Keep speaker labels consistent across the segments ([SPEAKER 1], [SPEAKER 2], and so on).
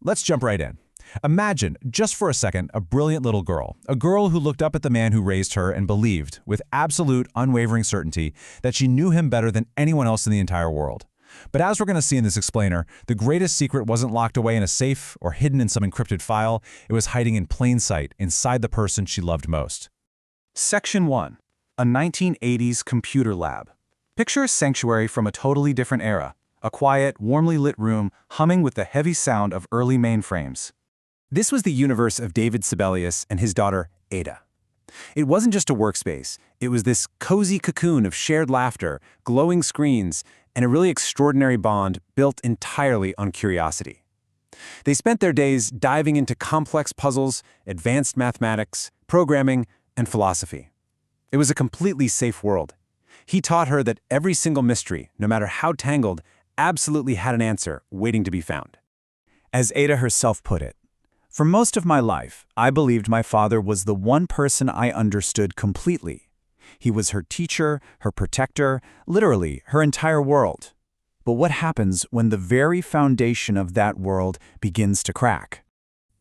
[SPEAKER 1] Let's jump right in. Imagine, just for a second, a brilliant little girl. A girl who looked up at the man who raised her and believed, with absolute, unwavering certainty, that she knew him better than anyone else in the entire world. But as we're going to see in this explainer, the greatest secret wasn't locked away in a safe or hidden in some encrypted file. It was hiding in plain sight, inside the person she loved most.
[SPEAKER 2] Section 1. A 1980s computer lab. Picture a sanctuary from a totally different era. A quiet, warmly lit room humming with the heavy sound of early mainframes. This was the universe of David Sibelius and his daughter, Ada. It wasn't just a workspace. It was this cozy cocoon of shared laughter, glowing screens, and a really extraordinary bond built entirely on curiosity. They spent their days diving into complex puzzles, advanced mathematics, programming, and philosophy. It was a completely safe world. He taught her that every single mystery, no matter how tangled, absolutely had an answer waiting to be found. As Ada herself put it, "For most of my life, I believed my father was the one person I understood completely. He was her teacher, her protector, literally her entire world. But what happens when the very foundation of that world begins to crack?"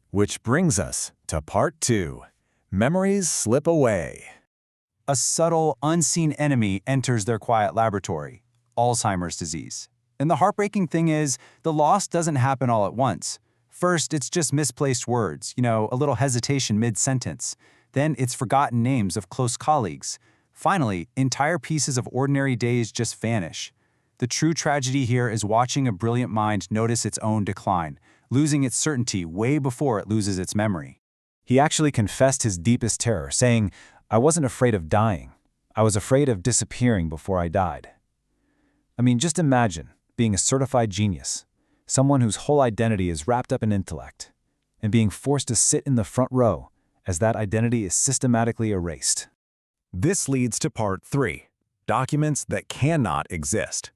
[SPEAKER 2] Which brings us to part 2. Memories slip away. A subtle, unseen enemy enters their quiet laboratory, Alzheimer's disease. And the heartbreaking thing is, the loss doesn't happen all at once. First, it's just misplaced words, a little hesitation mid-sentence. Then it's forgotten names of close colleagues. Finally, entire pieces of ordinary days just vanish. The true tragedy here is watching a brilliant mind notice its own decline, losing its certainty way before it loses its memory. He actually confessed his deepest terror, saying, "I wasn't afraid of dying. I was afraid of disappearing before I died." I mean, just imagine being a certified genius, someone whose whole identity is wrapped up in intellect, and being forced to sit in the front row as that identity is systematically erased.
[SPEAKER 1] This leads to part 3, documents that cannot exist.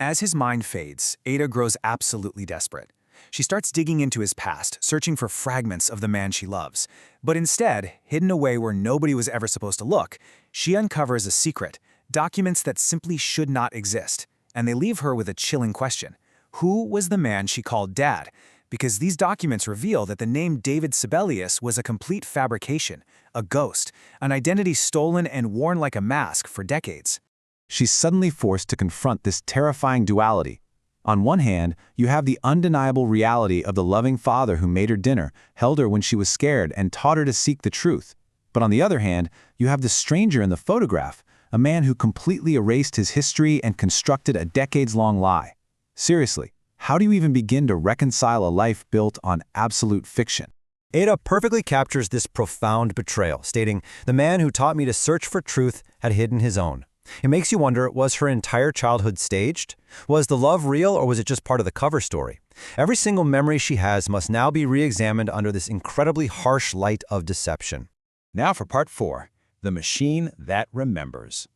[SPEAKER 2] As his mind fades, Ada grows absolutely desperate. She starts digging into his past, searching for fragments of the man she loves. But instead, hidden away where nobody was ever supposed to look, she uncovers a secret, documents that simply should not exist. And they leave her with a chilling question. Who was the man she called Dad? Because these documents reveal that the name David Sibelius was a complete fabrication, a ghost, an identity stolen and worn like a mask for decades. She's suddenly forced to confront this terrifying duality. On one hand, you have the undeniable reality of the loving father who made her dinner, held her when she was scared, and taught her to seek the truth. But on the other hand, you have the stranger in the photograph, a man who completely erased his history and constructed a decades-long lie. Seriously, how do you even begin to reconcile a life built on absolute fiction?
[SPEAKER 3] Ada perfectly captures this profound betrayal, stating, "The man who taught me to search for truth had hidden his own." It makes you wonder, was her entire childhood staged? Was the love real, or was it just part of the cover story? Every single memory she has must now be re-examined under this incredibly harsh light of deception.
[SPEAKER 1] Now for part 4, the machine that remembers.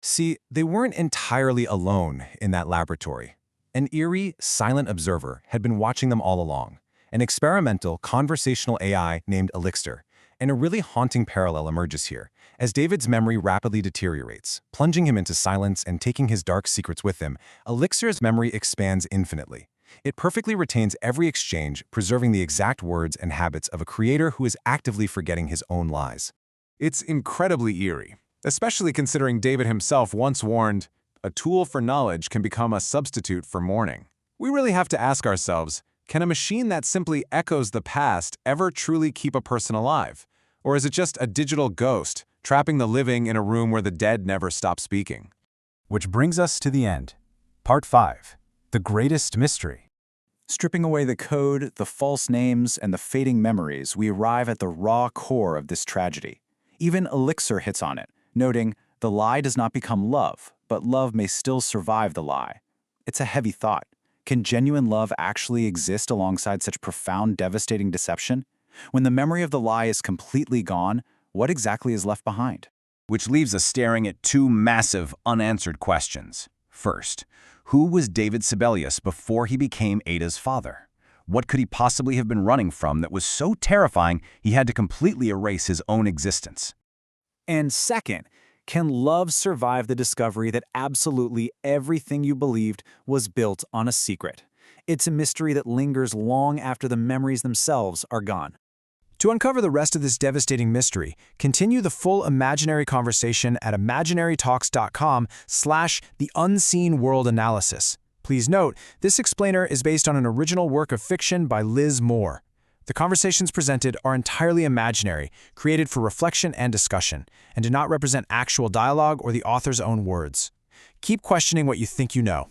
[SPEAKER 2] See, they weren't entirely alone in that laboratory. An eerie, silent observer had been watching them all along, an experimental conversational AI named ELIXIR. And a really haunting parallel emerges here, as David's memory rapidly deteriorates, plunging him into silence and taking his dark secrets with him. ELIXIR's memory expands infinitely. It perfectly retains every exchange, preserving the exact words and habits of a creator who is actively forgetting his own lies. It's incredibly eerie, especially considering David himself once warned, "A tool for knowledge can become a substitute for mourning." We really have to ask ourselves, can a machine that simply echoes the past ever truly keep a person alive? Or is it just a digital ghost, trapping the living in a room where the dead never stop speaking? Which brings us to the end. Part 5. The greatest mystery. Stripping away the code, the false names, and the fading memories, we arrive at the raw core of this tragedy. Even ELIXIR hits on it, noting, "The lie does not become love, but love may still survive the lie." It's a heavy thought. Can genuine love actually exist alongside such profound, devastating deception? When the memory of the lie is completely gone, what exactly is left behind?
[SPEAKER 1] Which leaves us staring at 2 massive, unanswered questions. First, who was David Sibelius before he became Ada's father? What could he possibly have been running from that was so terrifying he had to completely erase his own existence?
[SPEAKER 2] And second, can love survive the discovery that absolutely everything you believed was built on a secret?
[SPEAKER 4] It's a mystery that lingers long after the memories themselves are gone.
[SPEAKER 1] To uncover the rest of this devastating mystery, continue the full imaginary conversation at imaginarytalks.com/the unseen world analysis. Please note, this explainer is based on an original work of fiction by Liz Moore. The conversations presented are entirely imaginary, created for reflection and discussion, and do not represent actual dialogue or the author's own words. Keep questioning what you think you know.